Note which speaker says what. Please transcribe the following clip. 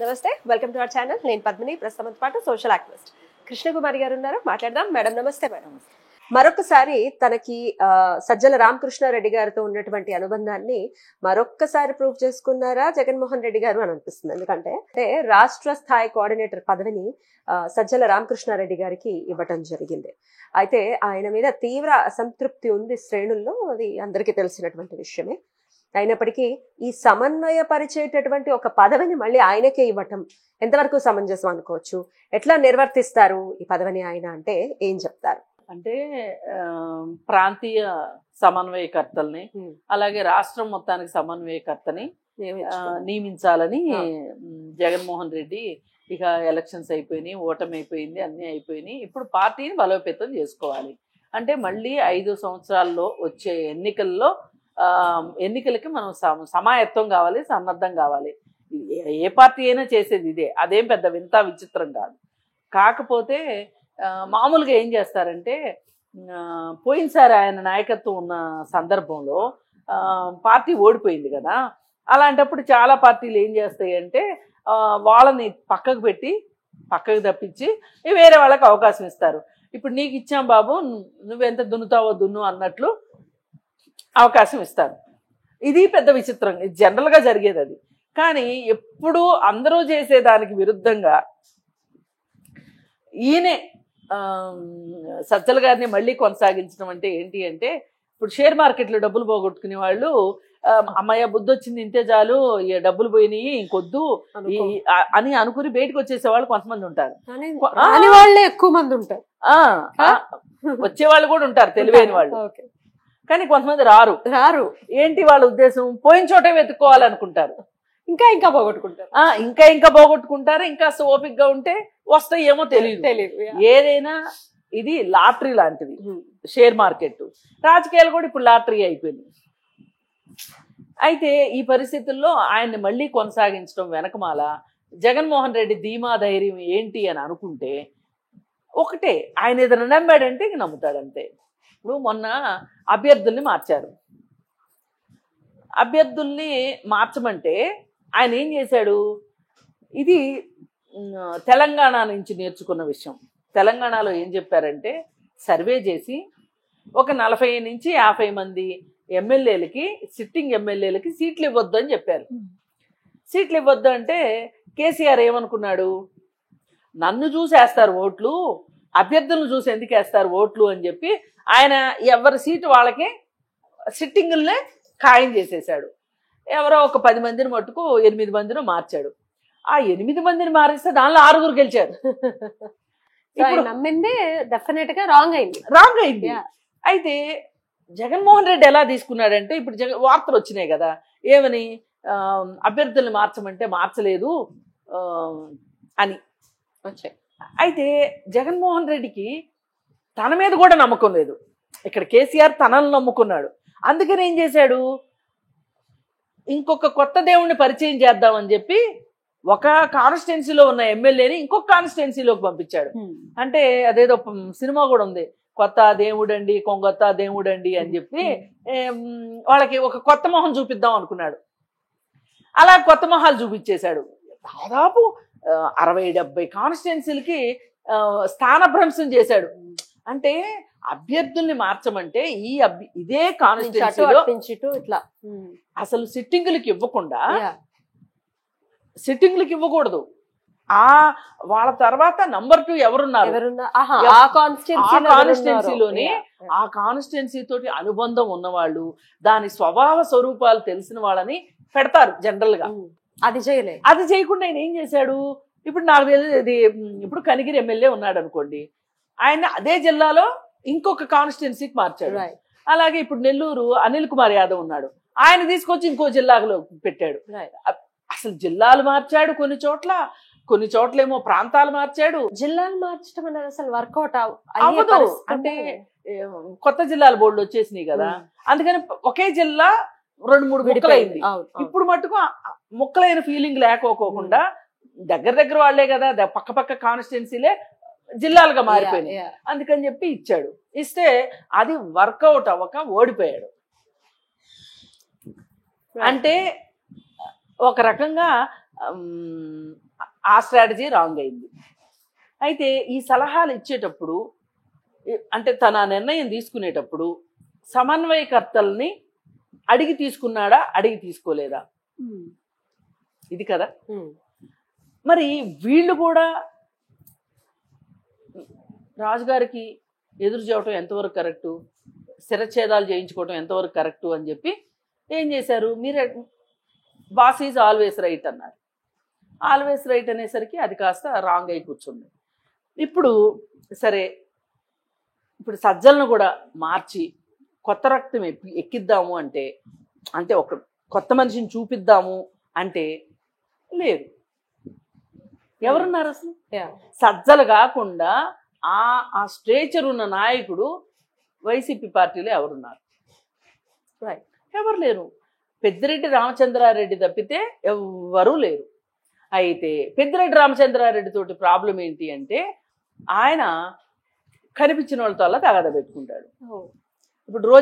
Speaker 1: నమస్తే, welcome to our channel. నేను పద్మిని, ప్రస్తుతం పాటు సోషల్ యాక్టివిస్ట్ కృష్ణకుమారి గారు ఉన్నారు. మాట్లాడదాం. మేడం నమస్తే. మేడం మరొకసారి తనకి సజ్జల రామకృష్ణారెడ్డి గారితో ఉన్నటువంటి అనుబంధాన్ని మరొక్కసారి ప్రూవ్ చేసుకున్నారా జగన్మోహన్ రెడ్డి గారు అని అనిపిస్తుంది. ఎందుకంటే రాష్ట్ర స్థాయి కోఆర్డినేటర్ పదవిని సజ్జల రామకృష్ణారెడ్డి గారికి ఇవ్వటం జరిగింది. అయితే ఆయన మీద తీవ్ర అసంతృప్తి ఉంది శ్రేణుల్లో, అది అందరికీ తెలిసినటువంటి విషయమే. అయినప్పటికీ ఈ సమన్వయపరిచేటటువంటి ఒక పదవిని మళ్ళీ ఆయనకే ఇవ్వటం ఎంతవరకు సమంజసం అనుకోవచ్చు? ఎట్లా నిర్వర్తిస్తారు ఈ పదవిని ఆయన అంటే ఏం చెప్తారు?
Speaker 2: అంటే ప్రాంతీయ సమన్వయకర్తల్ని అలాగే రాష్ట్రం మొత్తానికి సమన్వయకర్తని నియమించాలని జగన్మోహన్ రెడ్డి ఇక ఎలక్షన్స్ అయిపోయినాయి, ఓటమి అయిపోయింది, అన్నీ అయిపోయినాయి. ఇప్పుడు పార్టీని బలోపేతం చేసుకోవాలి అంటే మళ్ళీ 5 సంవత్సరాల్లో వచ్చే ఎన్నికలకి మనం సమాయత్తం కావాలి, సన్నద్ధం కావాలి. ఏ పార్టీ అయినా చేసేది ఇదే, అదేం పెద్ద వింత విచిత్రం కాదు. కాకపోతే మామూలుగా ఏం చేస్తారంటే పోయినసారి ఆయన నాయకత్వం ఉన్న సందర్భంలో పార్టీ ఓడిపోయింది కదా, అలాంటప్పుడు చాలా పార్టీలు ఏం చేస్తాయి అంటే వాళ్ళని పక్కకు తప్పించి వేరే వాళ్ళకి అవకాశం ఇస్తారు. ఇప్పుడు నీకు ఇచ్చాం బాబు, నువ్వెంత దున్నుతావో దున్ను అన్నట్లు అవకాశం ఇస్తారు. ఇది పెద్ద విచిత్రం, ఇది జనరల్గా జరిగేది. అది కానీ ఎప్పుడూ అందరూ చేసేదానికి విరుద్ధంగా ఈయనే సజ్జల గారిని మళ్ళీ కొనసాగించడం అంటే ఏంటి అంటే, ఇప్పుడు షేర్ మార్కెట్లో డబ్బులు పోగొట్టుకునే వాళ్ళు అమ్మాయ బుద్ధి వచ్చింది, ఇంతే చాలు, ఈ డబ్బులు పోయినాయి ఇంకొద్దు అని అనుకుని బయటకు వచ్చేసేవాళ్ళు కొంతమంది ఉంటారు.
Speaker 1: వాళ్ళే ఎక్కువ మంది ఉంటారు,
Speaker 2: వచ్చేవాళ్ళు కూడా ఉంటారు తెలివైన వాళ్ళు. కానీ కొంతమంది రారు. ఏంటి వాళ్ళ ఉద్దేశం? పోయిన చోటే వెతుక్కోవాలనుకుంటారు,
Speaker 1: ఇంకా పోగొట్టుకుంటారు,
Speaker 2: ఇంకా పోగొట్టుకుంటారు. ఇంకా ఓపికగా ఉంటే వస్తాయేమో తెలియదు. ఏదైనా ఇది లాటరీ లాంటిది షేర్ మార్కెట్. రాజకీయాలు కూడా ఇప్పుడు లాటరీ అయిపోయింది. అయితే ఈ పరిస్థితుల్లో ఆయన్ని మళ్ళీ కొనసాగించడం వెనకమాల జగన్మోహన్ రెడ్డి ధీమా ధైర్యం ఏంటి అని అనుకుంటే ఒకటే, ఆయన ఏదైనా నమ్మాడంటే ఇంక నమ్ముతాడంతే. ఇప్పుడు మొన్న అభ్యర్థుల్ని మార్చారు. అభ్యర్థుల్ని మార్చమంటే ఆయన ఏం చేశాడు? ఇది తెలంగాణ నుంచి నేర్చుకున్న విషయం. తెలంగాణలో ఏం చెప్పారంటే సర్వే చేసి ఒక 40 నుంచి 50 మంది ఎమ్మెల్యేలకి, సిట్టింగ్ ఎమ్మెల్యేలకి సీట్లు ఇవ్వద్దు అని చెప్పారు. సీట్లు ఇవ్వద్దు అంటే కేసీఆర్ ఏమనుకున్నాడు? నన్ను చూసి వేస్తారు ఓట్లు, అభ్యర్థులను చూసి ఎందుకు వేస్తారు ఓట్లు అని చెప్పి ఆయన ఎవరి సీటు వాళ్ళకి సిట్టింగుల్నే ఖాయం చేసేసాడు. ఎవరో ఒక 10 మందిని మట్టుకు 8 మందిని మార్చాడు. ఆ 8 మందిని మారిస్తే దానిలో 6 గెలిచారు.
Speaker 1: ఇప్పుడు నమ్మింది డెఫినెట్ గా రాంగ్ అయింది.
Speaker 2: అయితే జగన్మోహన్ రెడ్డి ఎలా తీసుకున్నాడంటే, ఇప్పుడు వార్తలు వచ్చినాయి కదా, ఏమని అభ్యర్థుల్ని మార్చమంటే మార్చలేదు అని వచ్చాయి. అయితే జగన్మోహన్ రెడ్డికి తన మీద కూడా నమ్మకం లేదు. ఇక్కడ కేసీఆర్ తనను నమ్ముకున్నాడు. అందుకని ఏం చేశాడు? ఇంకొక కొత్త దేవుణ్ణి పరిచయం చేద్దామని చెప్పి ఒక కాన్స్టిట్యున్సీలో ఉన్న ఎమ్మెల్యేని ఇంకొక కాన్స్టిట్యున్సీలోకి పంపించాడు. అంటే అదేదో సినిమా కూడా ఉంది, కొత్త దేవుడండి కొంగొత్త దేవుడండి అని చెప్పి వాళ్ళకి ఒక కొత్త మొహం చూపిద్దాం అనుకున్నాడు. అలా కొత్త మొహాలు చూపించేశాడు. దాదాపు 60-70 కాన్స్టిట్యున్సీలకి స్థానభ్రంశం చేశాడు. అంటే అభ్యర్థుల్ని మార్చమంటే ఇదే కాన్స్టిట్యున్సీలో
Speaker 1: ఇట్లా
Speaker 2: అసలు సిట్టింగులకి ఇవ్వకూడదు. వాళ్ళ తర్వాత నంబర్ 2 ఎవరున్నారు ఆ కాన్స్టిట్యున్సీలోనే, ఆ కాన్స్టిట్యున్సీ తోటి అనుబంధం ఉన్నవాళ్ళు, దాని స్వభావ స్వరూపాలు తెలిసిన వాళ్ళని పెడతారు జనరల్ గా. అది చేయకుండా ఆయన ఏం చేశాడు? ఇప్పుడు నాకు తెలియదు, ఇప్పుడు కనిగిరి ఎమ్మెల్యే ఉన్నాడు అనుకోండి, ఆయన అదే జిల్లాలో ఇంకొక కాన్స్టిట్యున్సీకి మార్చాడు. అలాగే ఇప్పుడు నెల్లూరు అనిల్ కుమార్ యాదవ్ ఉన్నాడు, ఆయన తీసుకొచ్చి ఇంకో జిల్లాలో పెట్టాడు. అసలు జిల్లాలు మార్చాడు, కొన్ని చోట్లేమో ప్రాంతాలు మార్చాడు.
Speaker 1: జిల్లాలు మార్చడం అనేది అసలు వర్కౌట్
Speaker 2: అవ్వదు. అంటే కొత్త జిల్లాల బోర్డులు వచ్చేసినాయి కదా, అందుకని ఒకే జిల్లా 2-3 ముక్కలైంది. ఇప్పుడు మట్టుకు ముక్కలైన ఫీలింగ్ లేకపోకుండా దగ్గర వాళ్లే కదా, పక్క కాన్స్టిట్యున్సీలే జిల్లాలుగా మారిపోయినాయి. అందుకని చెప్పి ఇచ్చాడు. ఇస్తే అది వర్కౌట్ అవ్వక ఓడిపోయాడు. అంటే ఒక రకంగా ఆ స్ట్రాటజీ రాంగ్ అయింది. అయితే ఈ సలహాలు ఇచ్చేటప్పుడు అంటే తన నిర్ణయం తీసుకునేటప్పుడు సమన్వయకర్తల్ని అడిగి తీసుకున్నాడా, అడిగి తీసుకోలేదా, ఇది కదా. మరి వీళ్ళు కూడా రాజుగారికి ఎదురు చేయటం ఎంతవరకు కరెక్టు, శిరఛేదాలు చేయించుకోవటం ఎంతవరకు కరెక్టు అని చెప్పి ఏం చేశారు, మీరే బాస్ ఈజ్ ఆల్వేస్ రైట్ అన్నారు. ఆల్వేస్ రైట్ అనేసరికి అది కాస్త రాంగ్ అయి కూర్చుంది. ఇప్పుడు సరే, ఇప్పుడు సజ్జలను కూడా మార్చి కొత్త రక్తం ఎక్కిద్దాము అంటే, అంటే ఒక కొత్త మనిషిని చూపిద్దాము అంటే లేదు. ఎవరున్నారు అసలు? సజ్జలు కాకుండా ఆ స్ట్రేచర్ ఉన్న నాయకుడు వైసీపీ పార్టీలో ఎవరున్నారు? ఎవరు లేరు. పెద్దిరెడ్డి రామచంద్రారెడ్డి తప్పితే ఎవ్వరూ లేరు. అయితే పెద్దిరెడ్డి రామచంద్రారెడ్డి తోటి ప్రాబ్లం ఏంటి అంటే, ఆయన కనిపించిన వాళ్ళతో అలా తగాద పెట్టుకుంటాడు. ఇప్పుడు రోజా